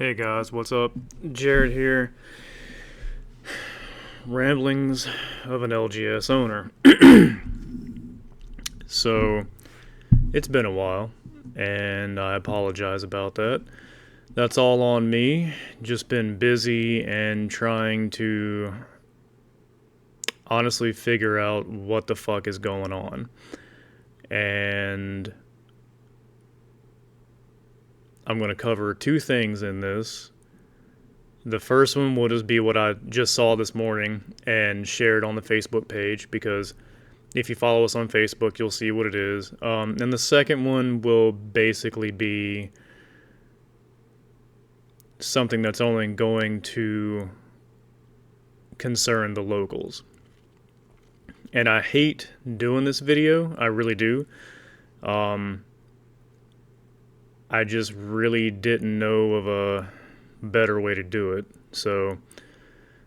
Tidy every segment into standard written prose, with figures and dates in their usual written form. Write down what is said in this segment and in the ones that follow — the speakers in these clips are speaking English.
Hey guys, what's up? Jared here. Ramblings of an LGS owner. So, it's been a while, and I apologize about that. That's all on me. Just been busy and trying to honestly figure out what the fuck is going on. And I'm going to cover two things in this. The first one will just be what I just saw this morning and shared on the Facebook page, because if you follow us on Facebook, you'll see what it is. And the second one will basically be something that's only going to concern the locals. And I hate doing this video, I really do. I just really didn't know of a better way to do it. So,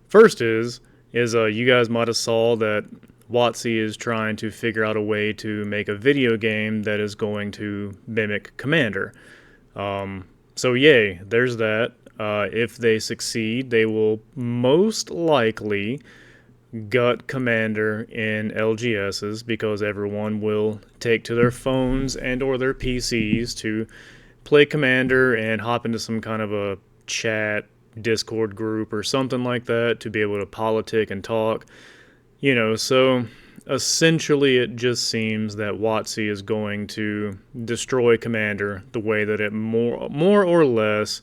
first is you guys might have saw that WotC is trying to figure out a way to make a video game that is going to mimic Commander. So yay, there's that. If they succeed, they will most likely gut Commander in LGSs, because everyone will take to their phones and or their PCs to play Commander and hop into some kind of a chat Discord group or something like that to be able to politic and talk. So essentially it just seems that WotC is going to destroy Commander the way that it more or less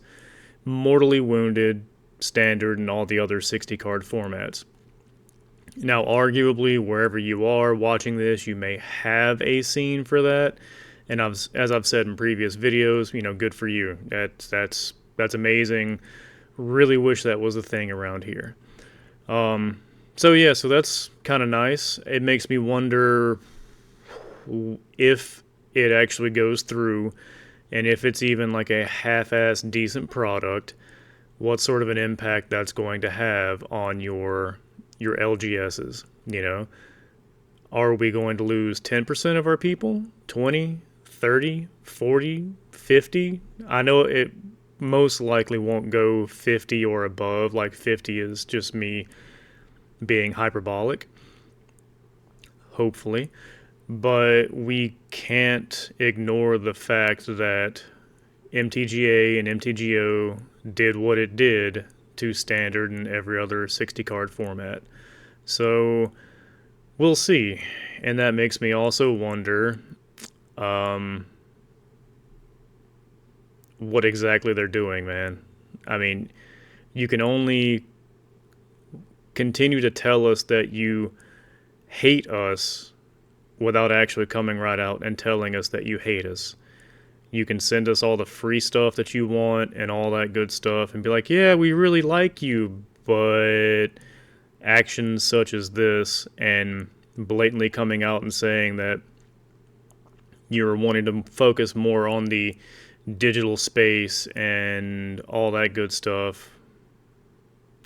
mortally wounded Standard and all the other 60 card formats. Now, arguably, wherever you are watching this, you may have a scene for that. And as I've said in previous videos, good for you. That's amazing. Really wish that was a thing around here. So that's kind of nice. It makes me wonder if it actually goes through, and if it's even like a half-ass decent product, what sort of an impact that's going to have on your LGSs. Are we going to lose 10% of our people? 20, 30, 40, 50? I know it most likely won't go 50 or above. Like 50 is just me being hyperbolic, hopefully. But we can't ignore the fact that MTGA and MTGO did what it did to Standard and every other 60 card format. So we'll see. And that makes me also wonder what exactly they're doing, man. I mean, you can only continue to tell us that you hate us without actually coming right out and telling us that you hate us. You can send us all the free stuff that you want and all that good stuff and be like, yeah, we really like you, but actions such as this, and blatantly coming out and saying that you're wanting to focus more on the digital space and all that good stuff.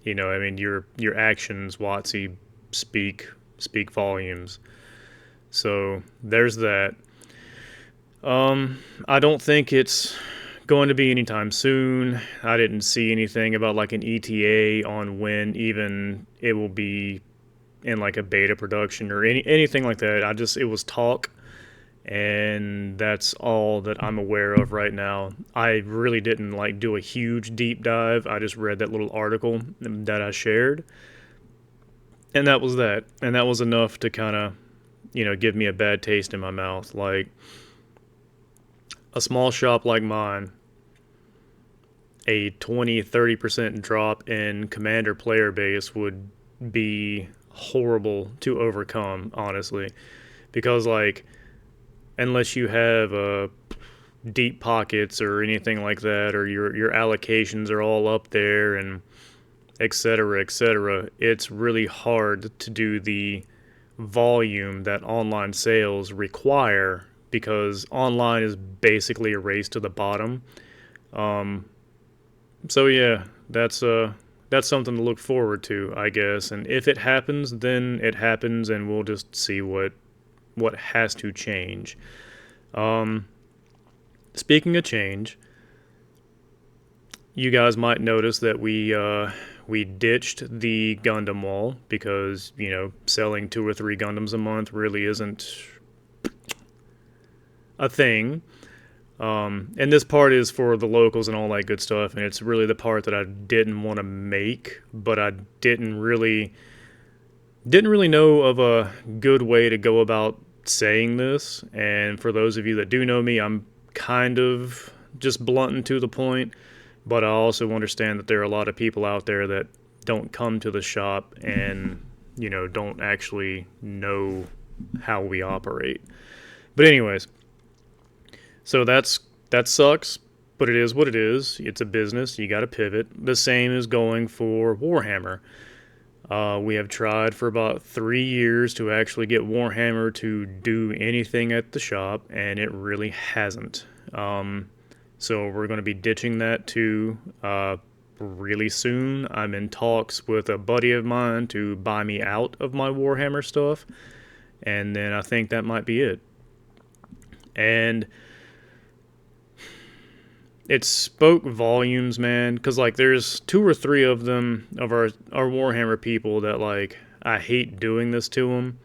Your actions, WotC, speak volumes. So there's that. I don't think it's going to be anytime soon. I didn't see anything about like an ETA on when even it will be in like a beta production or anything like that. It was talk, and that's all that I'm aware of right now. I really didn't like do a huge deep dive. I just read that little article that I shared, and that was that. And that was enough to kind of, give me a bad taste in my mouth. Like, a small shop like mine, a 20-30% drop in Commander player base would be horrible to overcome, honestly. Because, like, unless you have deep pockets or anything like that, or your allocations are all up there and et cetera, it's really hard to do the volume that online sales require, because online is basically a race to the bottom. So yeah, that's something to look forward to, I guess. And if it happens, then it happens, and we'll just see what has to change. Speaking of change, you guys might notice that we ditched the Gundam wall because, selling 2 or 3 Gundams a month really isn't a thing. And this part is for the locals and all that good stuff, and it's really the part that I didn't want to make, but I didn't really know of a good way to go about saying this. And for those of you that do know me, I'm kind of just blunt and to the point, but I also understand that there are a lot of people out there that don't come to the shop and, don't actually know how we operate. But anyways, so that sucks, but it is what it is. It's a business. You got to pivot. The same is going for Warhammer. We have tried for about 3 years to actually get Warhammer to do anything at the shop, and it really hasn't. So we're going to be ditching that too really soon. I'm in talks with a buddy of mine to buy me out of my Warhammer stuff, and then I think that might be it. And it spoke volumes, man, because there's 2 or 3 of them, of our Warhammer people, that I hate doing this to them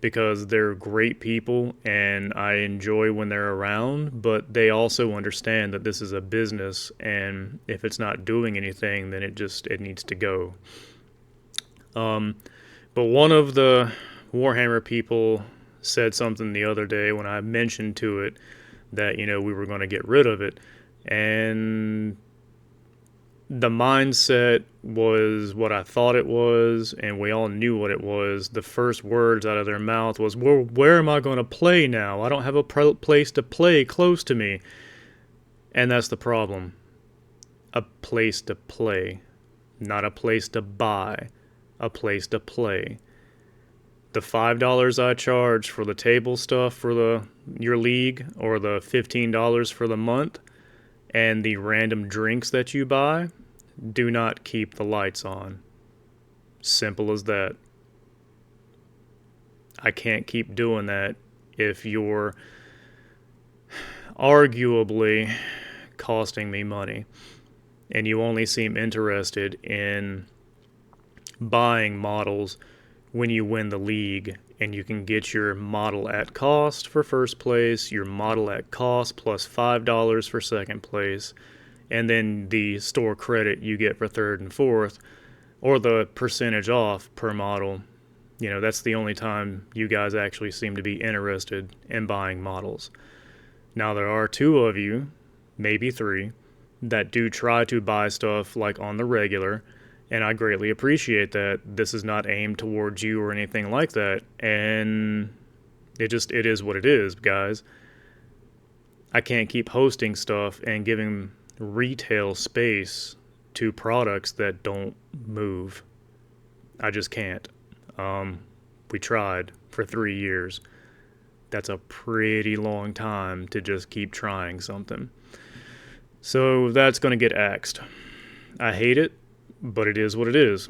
because they're great people and I enjoy when they're around, but they also understand that this is a business, and if it's not doing anything, then it needs to go. But one of the Warhammer people said something the other day when I mentioned to it that we were going to get rid of it. And the mindset was what I thought it was, and we all knew what it was. The first words out of their mouth was, well, where am I going to play now? I don't have a place to play close to me. And that's the problem. A place to play. Not a place to buy. A place to play. The $5 I charge for the table stuff for your league, or the $15 for the month, and the random drinks that you buy, do not keep the lights on. Simple as that. I can't keep doing that if you're arguably costing me money, and you only seem interested in buying models when you win the league, and you can get your model at cost for first place, your model at cost plus $5 for second place, and then the store credit you get for third and fourth, or the percentage off per model. That's the only time you guys actually seem to be interested in buying models. Now, there are 2 of you, maybe 3, that do try to buy stuff on the regular, and I greatly appreciate that. This is not aimed towards you or anything like that. And it is what it is, guys. I can't keep hosting stuff and giving retail space to products that don't move. I just can't. We tried for 3 years. That's a pretty long time to just keep trying something. So that's going to get axed. I hate it, but it is what it is.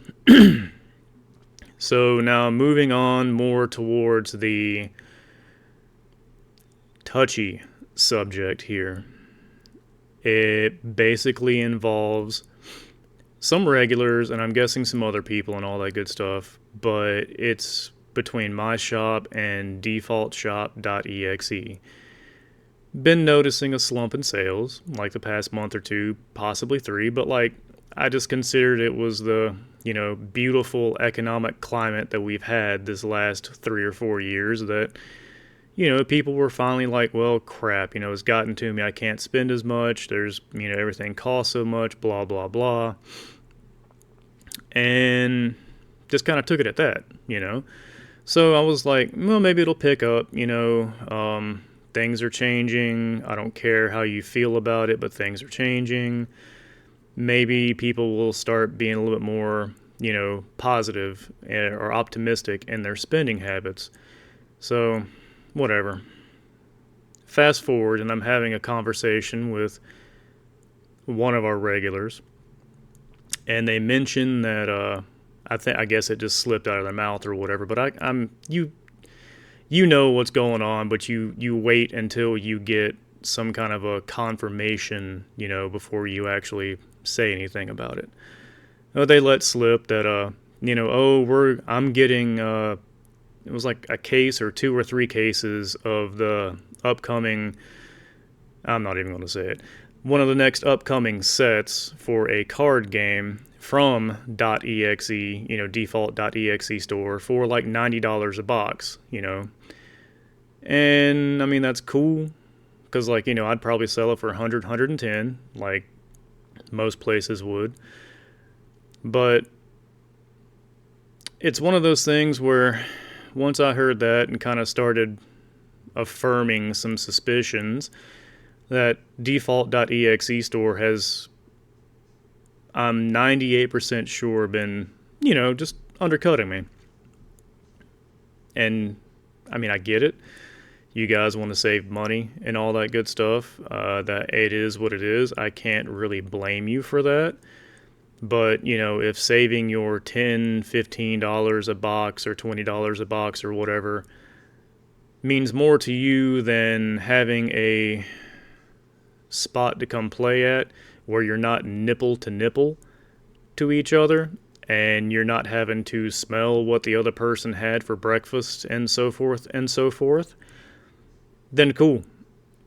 So now moving on more towards the touchy subject here. It basically involves some regulars, and I'm guessing some other people and all that good stuff, but it's between my shop and defaultshop.exe. Been noticing a slump in sales, the past month or 2, possibly 3, but I just considered it was the, beautiful economic climate that we've had this last 3 or 4 years that, people were finally well, crap, it's gotten to me. I can't spend as much. There's, everything costs so much, blah, blah, blah. And just kind of took it at that, So I was like, well, maybe it'll pick up, things are changing. I don't care how you feel about it, but things are changing. Maybe people will start being a little bit more, positive or optimistic in their spending habits. So, whatever. Fast forward, and I'm having a conversation with one of our regulars, and they mention that I guess it just slipped out of their mouth or whatever. But you know what's going on, but you wait until you get some kind of a confirmation, before you actually say anything about it. They let slip that, I'm getting, it was like a case or 2 or 3 cases of the upcoming, I'm not even going to say it, one of the next upcoming sets for a card game from .exe, default.exe store for like $90 a box, And I mean, that's cool because, like, I'd probably sell it for 100, 110, like most places would. But it's one of those things where once I heard that and kind of started affirming some suspicions that default.exe store has, I'm 98% sure, been, just undercutting me. And I mean, I get it. You guys want to save money and all that good stuff. That it is what it is. I can't really blame you for that. But, if saving your $10, $15 a box or $20 a box or whatever means more to you than having a spot to come play at where you're not nipple to nipple to each other and you're not having to smell what the other person had for breakfast and so forth, then cool.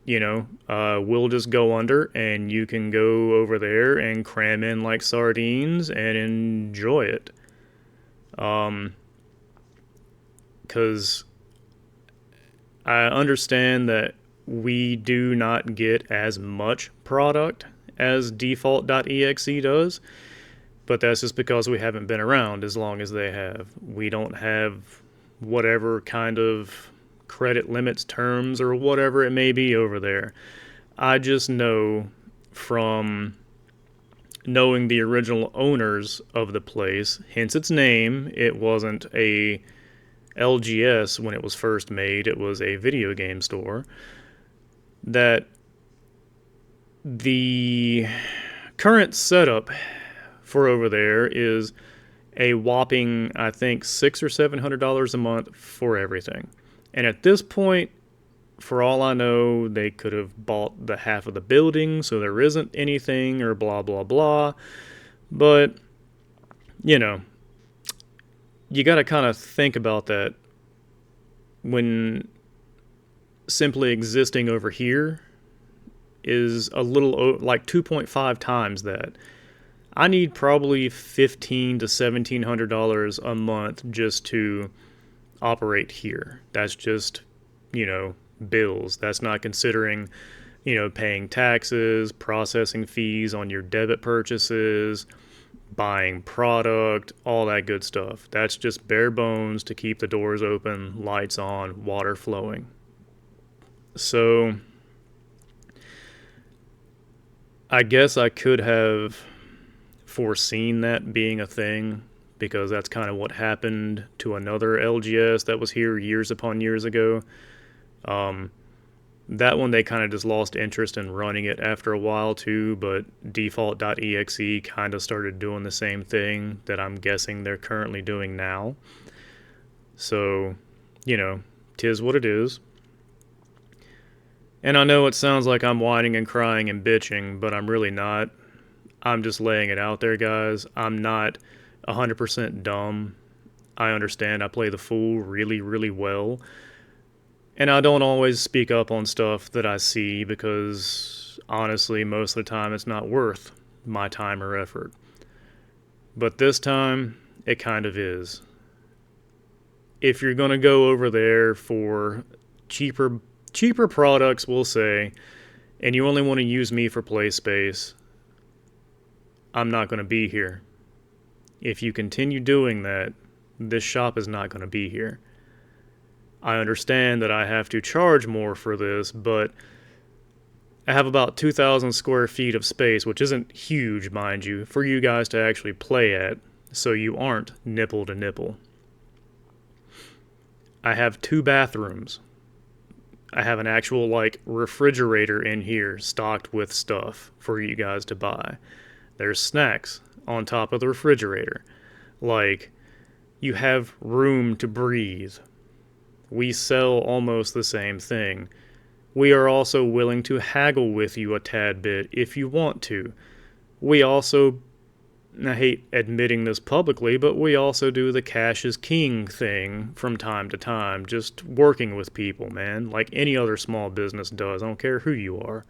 We'll just go under and you can go over there and cram in like sardines and enjoy it. Because I understand that we do not get as much product as default.exe does, but that's just because we haven't been around as long as they have. We don't have whatever kind of credit limits, terms, or whatever it may be over there. I just know from knowing the original owners of the place, hence its name, it wasn't a LGS when it was first made, it was a video game store, that the current setup for over there is a whopping, I think, $600 or $700 a month for everything. And at this point, for all I know, they could have bought the half of the building, so there isn't anything, or blah, blah, blah. But, you got to kind of think about that when simply existing over here is a little, like 2.5 times that. I need probably $1,500 to $1,700 a month just to operate here. That's just, bills. That's not considering, paying taxes, processing fees on your debit purchases, buying product, all that good stuff. That's just bare bones to keep the doors open, lights on, water flowing. So I guess I could have foreseen that being a thing, because that's kind of what happened to another LGS that was here years upon years ago. That one, they kind of just lost interest in running it after a while too, but default.exe kind of started doing the same thing that I'm guessing they're currently doing now. So, 'tis what it is. And I know it sounds like I'm whining and crying and bitching, but I'm really not. I'm just laying it out there, guys. I'm not 100% dumb. I understand I play the fool really, really well. And I don't always speak up on stuff that I see because, honestly, most of the time it's not worth my time or effort. But this time, it kind of is. If you're going to go over there for cheaper products, we'll say, and you only want to use me for play space, I'm not going to be here. If you continue doing that, this shop is not going to be here. I understand that I have to charge more for this, but I have about 2,000 square feet of space, which isn't huge, mind you, for you guys to actually play at, so you aren't nipple to nipple. I have 2 bathrooms. I have an actual, refrigerator in here stocked with stuff for you guys to buy. There's snacks on top of the refrigerator. You have room to breathe. We sell almost the same thing. We are also willing to haggle with you a tad bit if you want to. We also, I hate admitting this publicly, but we also do the cash is king thing from time to time, just working with people, man, like any other small business does. I don't care who you are.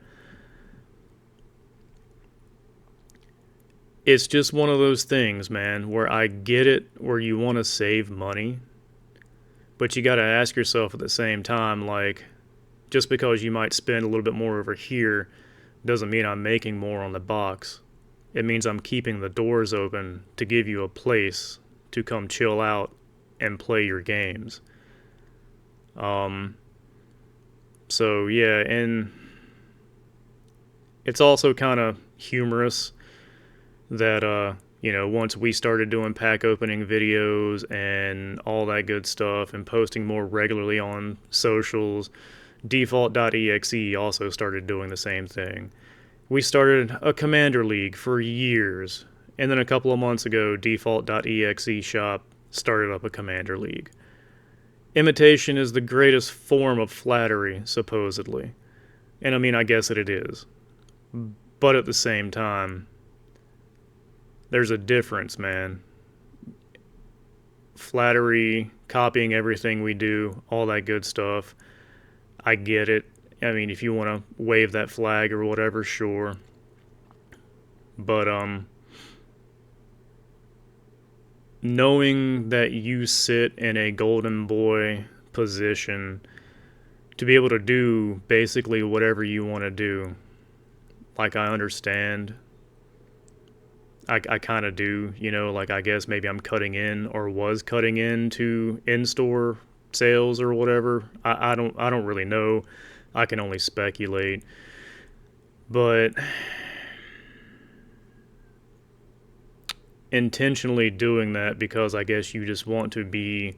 It's just one of those things, man, where I get it where you want to save money, but you got to ask yourself at the same time, like, just because you might spend a little bit more over here doesn't mean I'm making more on the box. It means I'm keeping the doors open to give you a place to come chill out and play your games. Um, so yeah, and it's also kind of humorous that once we started doing pack opening videos and all that good stuff and posting more regularly on socials, default.exe also started doing the same thing. We started a Commander League for years, and then a couple of months ago, default.exe shop started up a Commander League. Imitation is the greatest form of flattery, supposedly. And I mean, I guess it is. But at the same time, there's a difference, man. Flattery, copying everything we do, all that good stuff. I get it. I mean, if you want to wave that flag or whatever, sure. But knowing that you sit in a golden boy position to be able to do basically whatever you want to do, like I understand. I kind of do, like I guess maybe I'm cutting in or was cutting into in-store sales or whatever. I don't really know. I can only speculate. But intentionally doing that because I guess you just want to be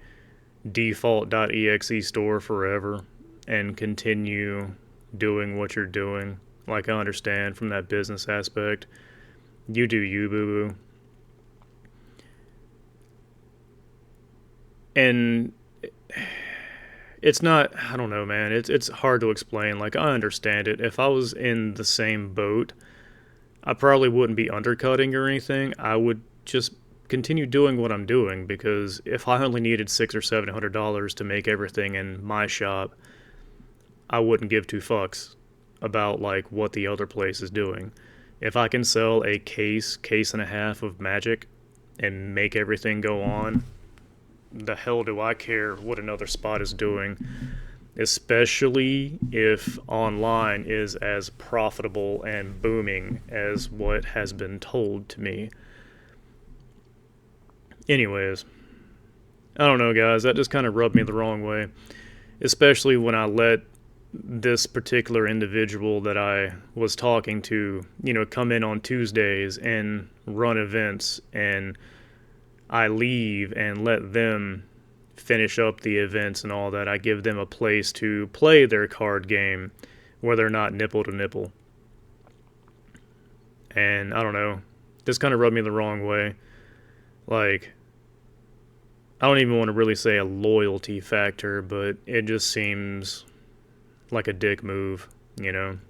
default.exe store forever and continue doing what you're doing. Like I understand from that business aspect. You do you, boo boo. And it's not, I don't know, man. It's hard to explain. Like I understand it. If I was in the same boat, I probably wouldn't be undercutting or anything. I would just continue doing what I'm doing because if I only needed $600 or $700 to make everything in my shop, I wouldn't give two fucks about like what the other place is doing. If I can sell a case and a half of Magic and make everything go on, the hell do I care what another spot is doing? Especially if online is as profitable and booming as what has been told to me. Anyways, I don't know, guys. That just kind of rubbed me the wrong way. Especially when I let this particular individual that I was talking to, come in on Tuesdays and run events, and I leave and let them finish up the events and all that. I give them a place to play their card game where they're not nipple to nipple. And I don't know, this kind of rubbed me the wrong way. Like, I don't even want to really say a loyalty factor, but it just seems like a dick move, And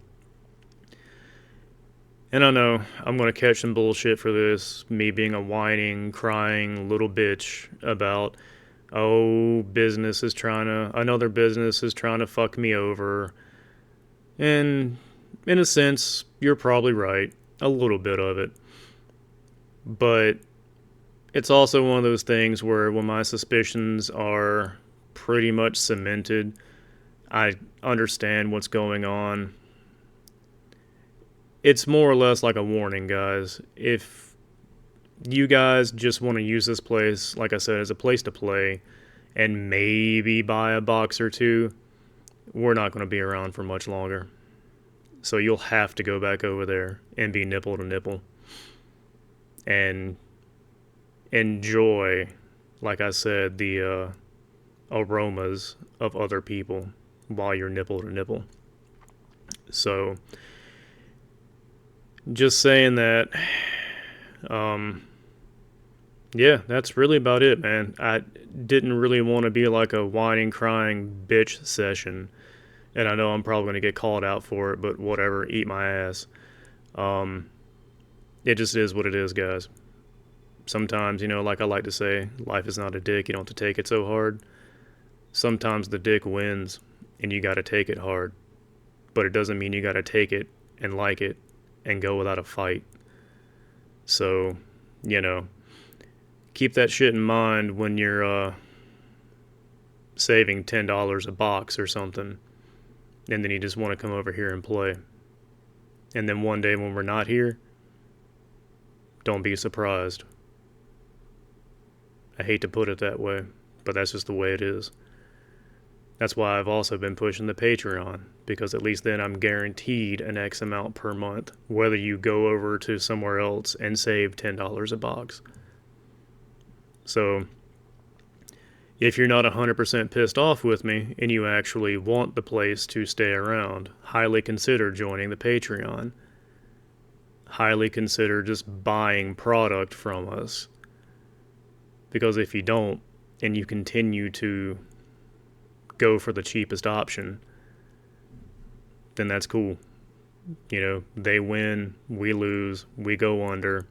I know I'm going to catch some bullshit for this, me being a whining, crying little bitch about, another business is trying to fuck me over. And in a sense, you're probably right, a little bit of it. But it's also one of those things where when my suspicions are pretty much cemented, I understand what's going on. It's more or less like a warning, guys. If you guys just want to use this place, like I said, as a place to play and maybe buy a box or two, we're not going to be around for much longer. So you'll have to go back over there and be nipple to nipple and enjoy, like I said, the aromas of other people while you're nipple to nipple. So just saying that, yeah, that's really about it, man. I didn't really want to be like a whining, crying bitch session. And I know I'm probably going to get called out for it, but whatever, eat my ass. It just is what it is, guys. Sometimes, like I like to say, life is not a dick. You don't have to take it so hard. Sometimes the dick wins, and you got to take it hard. But it doesn't mean you got to take it and like it and go without a fight. So, keep that shit in mind when you're saving $10 a box or something, and then you just want to come over here and play. And then one day when we're not here, don't be surprised. I hate to put it that way, but that's just the way it is. That's why I've also been pushing the Patreon, because at least then I'm guaranteed an X amount per month, whether you go over to somewhere else and save $10 a box. So, if you're not 100% pissed off with me and you actually want the place to stay around, highly consider joining the Patreon. Highly consider just buying product from us. Because if you don't, and you continue to go for the cheapest option, then that's cool. They win, we lose, we go under.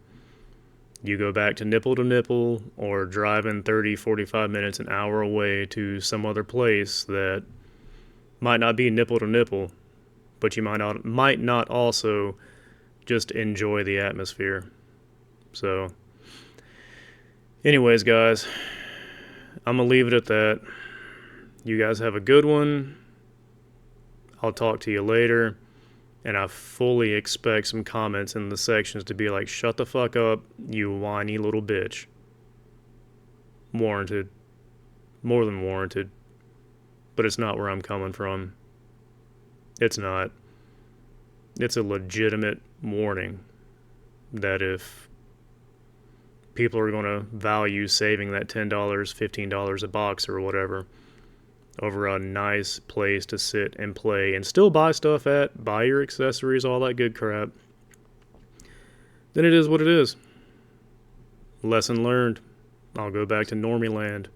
You go back to nipple or driving 30, 45 minutes, an hour away to some other place that might not be nipple to nipple, but you might not also just enjoy the atmosphere. So, anyways, guys, I'm going to leave it at that. You guys have a good one. I'll talk to you later. And I fully expect some comments in the sections to be like, shut the fuck up, you whiny little bitch. Warranted. More than warranted. But it's not where I'm coming from. It's not. It's a legitimate warning that if people are going to value saving that $10, $15 a box or whatever over a nice place to sit and play and still buy stuff at, buy your accessories, all that good crap, then it is what it is. Lesson learned. I'll go back to normie land.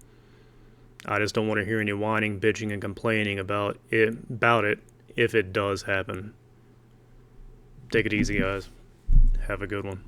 I just don't want to hear any whining, bitching, and complaining about it if it does happen. Take it easy, guys. Have a good one.